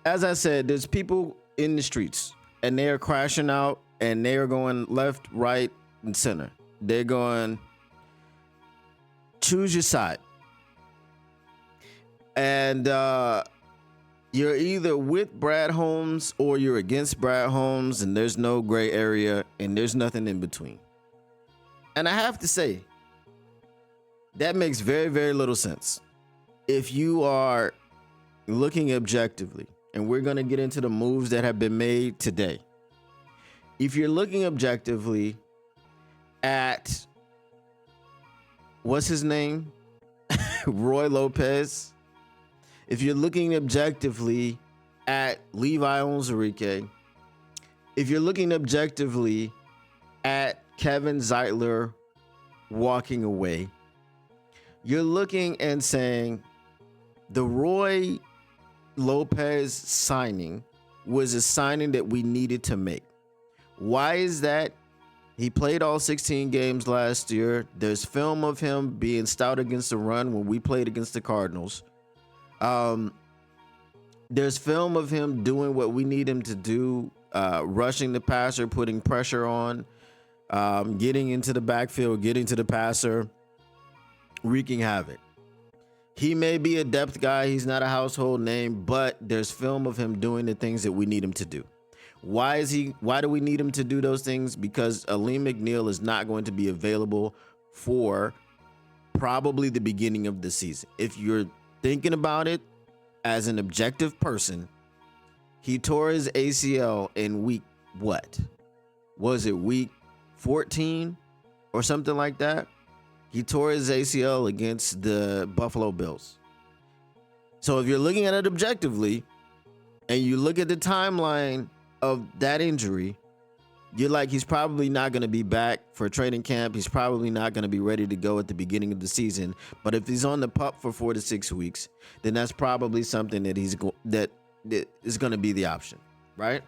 as I said, there's people in the streets and they are crashing out and they are going left, right, and center. They're going, choose your side. And you're either with Brad Holmes or you're against Brad Holmes, and there's no gray area and there's nothing in between. And I have to say, that makes very, very little sense. If you are looking objectively, and we're going to get into the moves that have been made today. If you're looking objectively at, what's his name? Roy Lopez. If you're looking objectively at Levi Onwuzurike, if you're looking objectively at Kevin Zeitler walking away, you're looking and saying the Roy Lopez signing was a signing that we needed to make. Why is that? He played all 16 games last year. There's film of him being stout against the run when we played against the Cardinals. There's film of him doing what we need him to do, rushing the passer, putting pressure on, getting into the backfield, getting to the passer, wreaking havoc. He may be a depth guy. He's not a household name, but there's film of him doing the things that we need him to do. Why do we need him to do those things? Because Alim McNeill is not going to be available for probably the beginning of the season. If you're thinking about it as an objective person, he tore his ACL in week, what? Was it week 14 or something like that? He tore his ACL against the Buffalo Bills. So if you're looking at it objectively and you look at the timeline of that injury, you're like, he's probably not going to be back for training camp. He's probably not going to be ready to go at the beginning of the season. But if he's on the pup for 4 to 6 weeks, then that's probably something that that is going to be the option, right?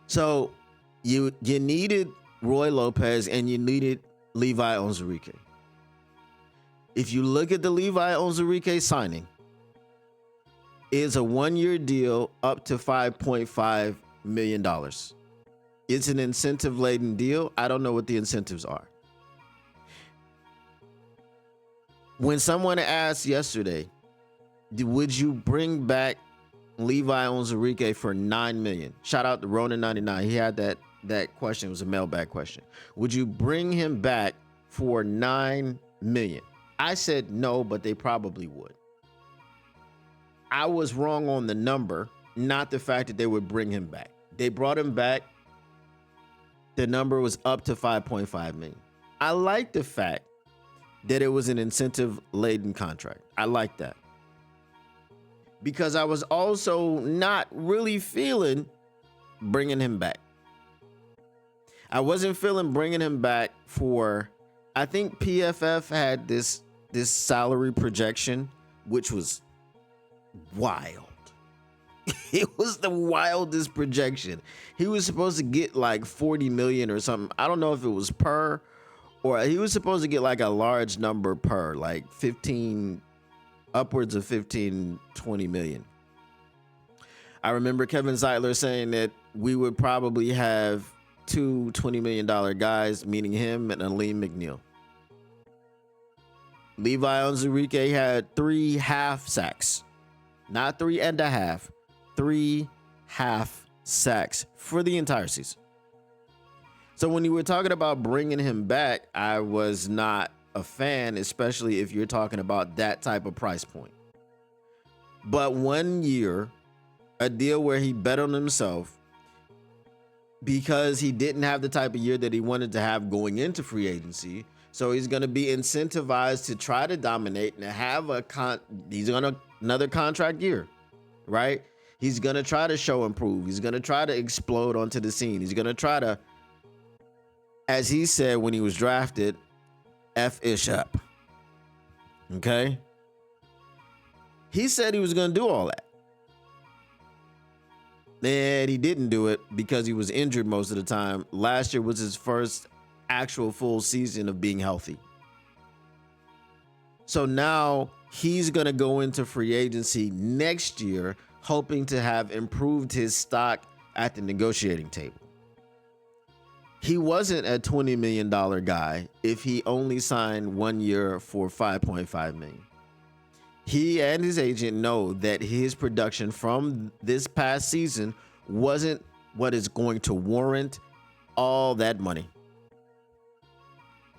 So you needed Roy Lopez and you needed Levi Onwuzurike. If you look at the Levi Onwuzurike signing, it's a 1-year deal up to $5.5 million. It's an incentive-laden deal. I don't know what the incentives are. When someone asked yesterday, would you bring back Levi Onwuzurike for $9 million? Shout out to Ronan99. He had that question. It was a mailbag question. Would you bring him back for $9 million? I said no, but they probably would. I was wrong on the number, not the fact that they would bring him back. They brought him back. The number was up to $5.5 million. I like the fact that it was an incentive-laden contract. I like that. Because I was also not really feeling bringing him back. I wasn't feeling bringing him back for, I think PFF had this salary projection, which was wild. It was the wildest projection. He was supposed to get like 40 million or something. I don't know if it was per, or he was supposed to get like a large number per, like 15, upwards of 15, 20 million. I remember Kevin Zeitler saying that we would probably have two $20 million guys, meaning him and Alim McNeill. Levi Onwuzurike had 3 half sacks. Not 3.5, 3 half sacks for the entire season. So when you were talking about bringing him back, I was not a fan, especially if you're talking about that type of price point. But 1 year, a deal where he bet on himself because he didn't have the type of year that he wanted to have going into free agency. So he's going to be incentivized to try to dominate and have he's going to another contract year, right? He's going to try to show improve. He's going to try to explode onto the scene. He's going to try to, as he said when he was drafted, F-ish up. Okay? He said he was going to do all that. And he didn't do it because he was injured most of the time. Last year was his first actual full season of being healthy. So now he's going to go into free agency next year, hoping to have improved his stock at the negotiating table. He wasn't a $20 million guy if he only signed 1 year for $5.5 million. He and his agent know that his production from this past season wasn't what is going to warrant all that money.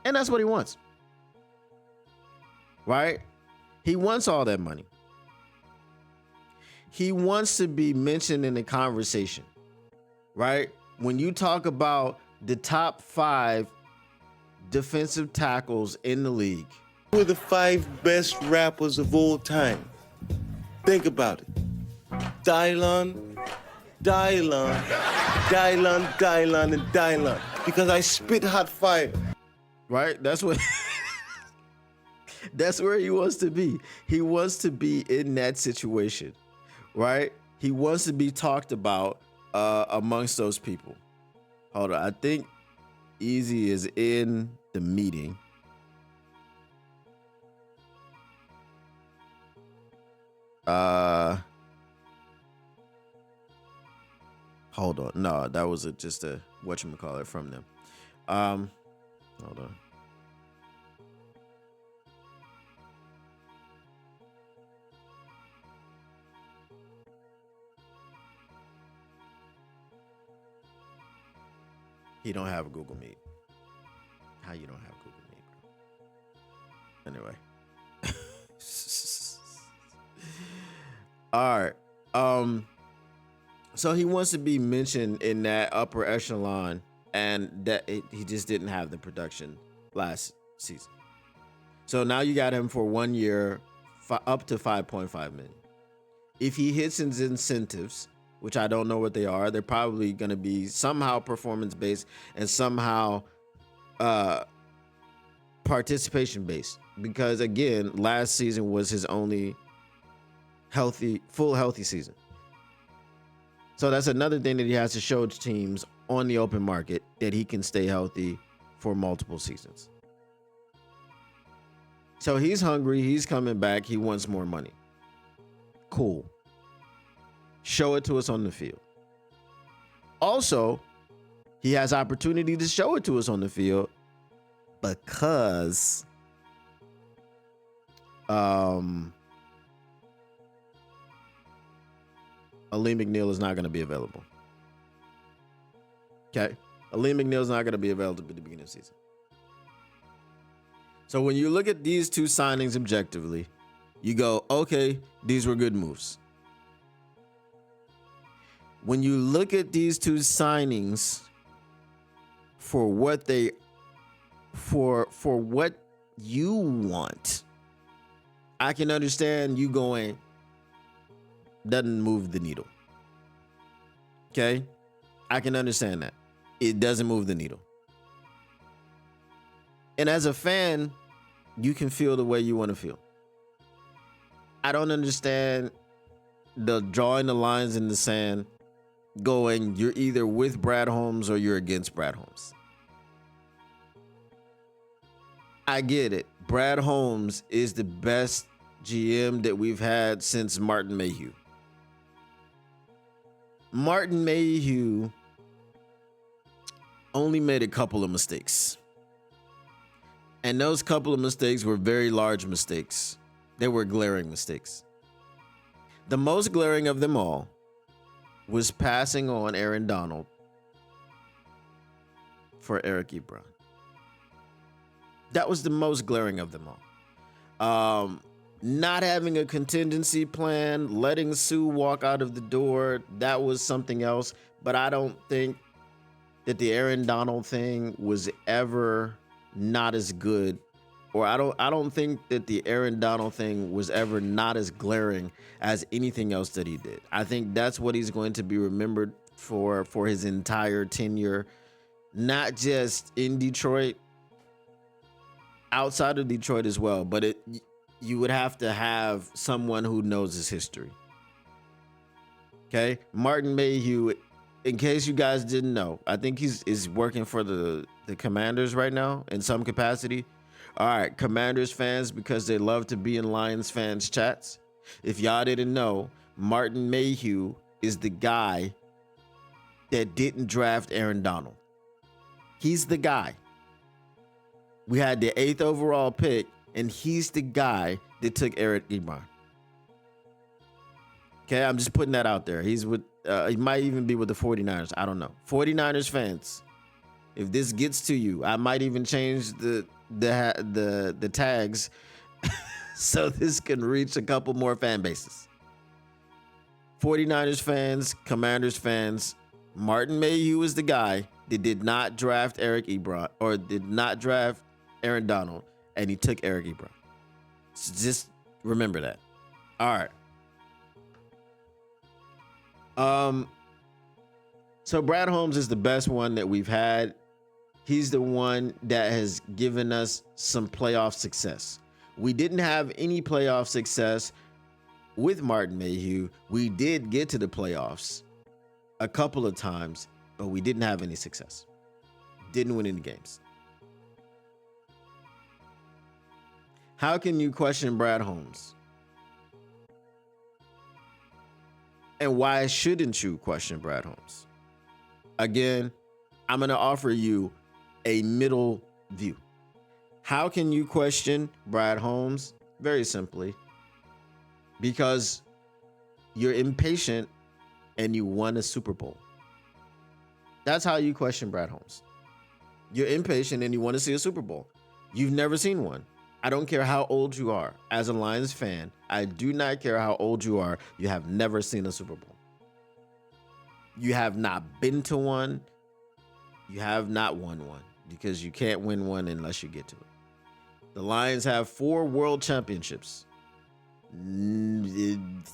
And that's what he wants. Right? He wants all that money. He wants to be mentioned in the conversation. Right? When you talk about the top 5 defensive tackles in the league, who are the 5 best rappers of all time? Think about it. Dylan, and Dylan. Because I spit hot fire. Right? That's what that's where he wants to be. He wants to be in that situation. Right? He wants to be talked about amongst those people. Hold on. I think Easy is in the meeting. Hold on. No, that was just a whatchamacallit from them. Hold on. He don't have a Google Meet. How you don't have Google Meet, bro? Anyway. All right. So he wants to be mentioned in that upper echelon, and that he just didn't have the production last season. So now you got him for 1 year, up to $5.5 million. If he hits his incentives, which I don't know what they are, they're probably going to be somehow performance based and somehow participation based. Because again, last season was his only full healthy season. So that's another thing that he has to show teams on the open market, that he can stay healthy for multiple seasons. So he's hungry. He's coming back. He wants more money. Cool. Show it to us on the field. Also, he has opportunity to show it to us on the field because Aleem McNeil is not going to be available. Okay? Aleem McNeil is not going to be available at the beginning of the season. So when you look at these two signings objectively, you go, okay, these were good moves. When you look at these two signings for what they for what you want, I can understand you going, doesn't move the needle. Okay? I can understand that. It doesn't move the needle. And as a fan, you can feel the way you want to feel. I don't understand the drawing the lines in the sand, going, you're either with Brad Holmes or you're against Brad Holmes. I get it. Brad Holmes is the best GM that we've had since Martin Mayhew. Martin Mayhew only made a couple of mistakes. And those couple of mistakes were very large mistakes. They were glaring mistakes. The most glaring of them all was passing on Aaron Donald for Eric Ebron. That was the most glaring of them all. Not having a contingency plan, letting Sue walk out of the door, that was something else. But I don't think that the Aaron Donald thing was ever not as good, or I don't think that the Aaron Donald thing was ever not as glaring as anything else that he did. I think that's what he's going to be remembered for his entire tenure, not just in Detroit, outside of Detroit as well. But you would have to have someone who knows his history. Okay, Martin Mayhew, in case you guys didn't know, I think is working for the Commanders right now in some capacity. All right, Commanders fans, because they love to be in Lions fans chats. If y'all didn't know, Martin Mayhew is the guy that didn't draft Aaron Donald. He's the guy. We had the 8th overall pick, and he's the guy that took Eric Ebron. Okay, I'm just putting that out there. He's with, he might even be with the 49ers. I don't know. 49ers fans, if this gets to you, I might even change the tags so this can reach a couple more fan bases. 49ers fans, Commanders fans, Martin Mayhew is the guy that did not draft Eric Ebron or did not draft Aaron Donald, and he took Eric Ebron. So just remember that. All right. So Brad Holmes is the best one that we've had. He's the one that has given us some playoff success. We didn't have any playoff success with Martin Mayhew. We did get to the playoffs a couple of times, but we didn't have any success. Didn't win any games. How can you question Brad Holmes? And why shouldn't you question Brad Holmes? Again, I'm going to offer you a middle view. How can you question Brad Holmes? Very simply, because you're impatient and you won a Super Bowl. That's how you question Brad Holmes. You're impatient and you want to see a Super Bowl. You've never seen one. I don't care how old you are. As a Lions fan, I do not care how old you are. You have never seen a Super Bowl. You have not been to one. You have not won one, because you can't win one unless you get to it. The Lions have 4 world championships.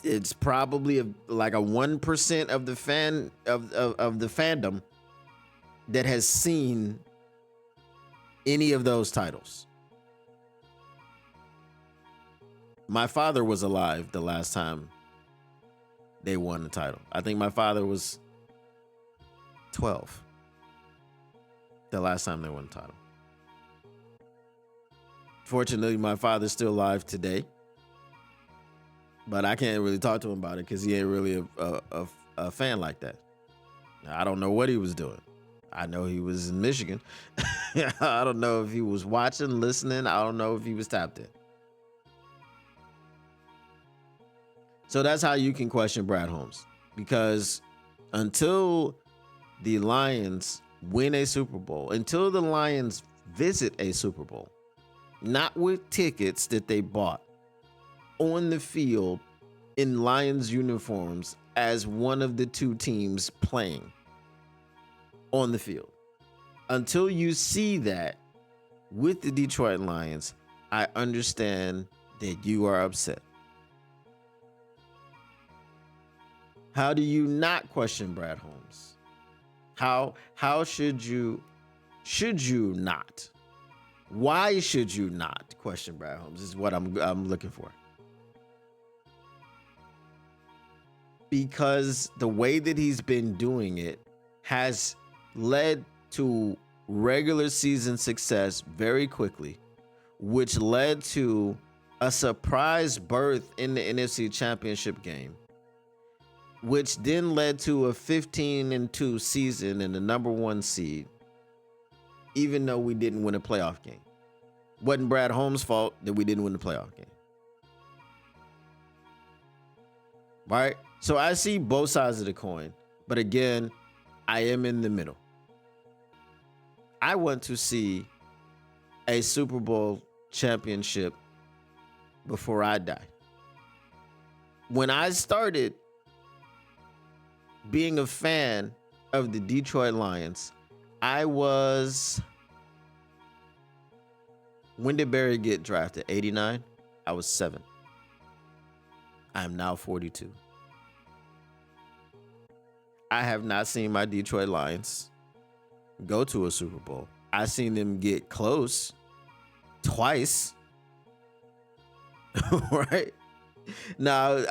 It's probably like a 1% of the fandom that has seen any of those titles. My father was alive the last time they won the title. I think my father was 12 the last time they won the title. Fortunately, my father's still alive today, but I can't really talk to him about it because he ain't really a fan like that. I don't know what he was doing. I know he was in Michigan. I don't know if he was watching, listening. I don't know if he was tapped in. So that's how you can question Brad Holmes, because until the Lions win a Super Bowl, until the Lions visit a Super Bowl, not with tickets that they bought, on the field in Lions uniforms as one of the 2 teams playing on the field, until you see that with the Detroit Lions, I understand that you are upset. How do you not question Brad Holmes? How should you not? Why should you not question Brad Holmes is what I'm looking for. Because the way that he's been doing it has led to regular season success very quickly, which led to a surprise berth in the NFC Championship game, which then led to a 15-2 season and the number 1 seed, even though we didn't win a playoff game. Wasn't Brad Holmes' fault that we didn't win the playoff game. Right? So I see both sides of the coin, but again, I am in the middle. I want to see a Super Bowl championship before I die. When I started being a fan of the Detroit Lions, when did Barry get drafted? 89? I was 7. I am now 42. I have not seen my Detroit Lions go to a Super Bowl. I've seen them get close twice. Right? Now,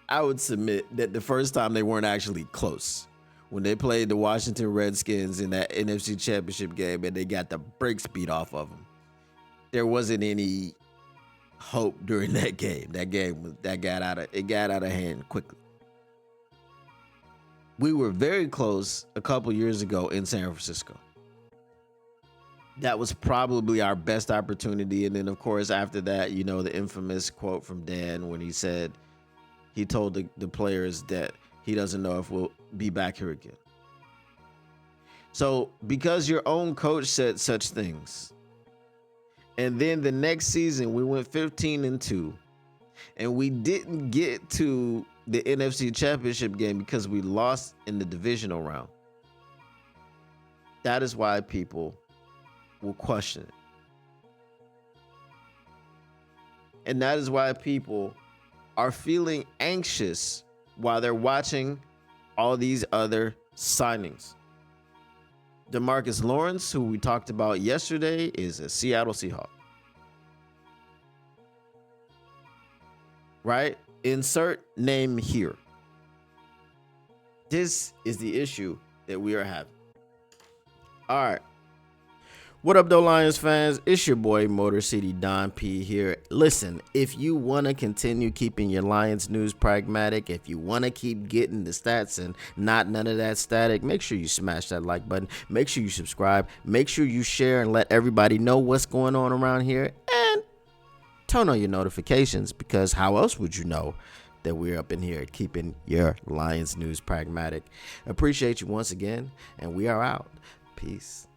I would submit that the first time they weren't actually close. When they played the Washington Redskins in that NFC Championship game and they got the brakes beat off of them. there wasn't any hope during that game. That got out of hand quickly. We were very close a couple years ago in San Francisco. That was probably our best opportunity. And then, of course, after that, you know, the infamous quote from Dan when he said he told the players that he doesn't know if we'll be back here again. So because your own coach said such things, and then the next season we went 15-2, and we didn't get to the NFC Championship game because we lost in the divisional round. That is why people will question it. And that is why people are feeling anxious while they're watching all these other signings. DeMarcus Lawrence, who we talked about yesterday, is a Seattle Seahawk. Right? Insert name here. This is the issue that we are having. All right. What up, though, Lions fans? It's your boy, Motor City Don P here. Listen, if you want to continue keeping your Lions news pragmatic, if you want to keep getting the stats and not none of that static, make sure you smash that like button. Make sure you subscribe. Make sure you share and let everybody know what's going on around here. And turn on your notifications, because how else would you know that we're up in here keeping your Lions news pragmatic? Appreciate you once again, and we are out. Peace.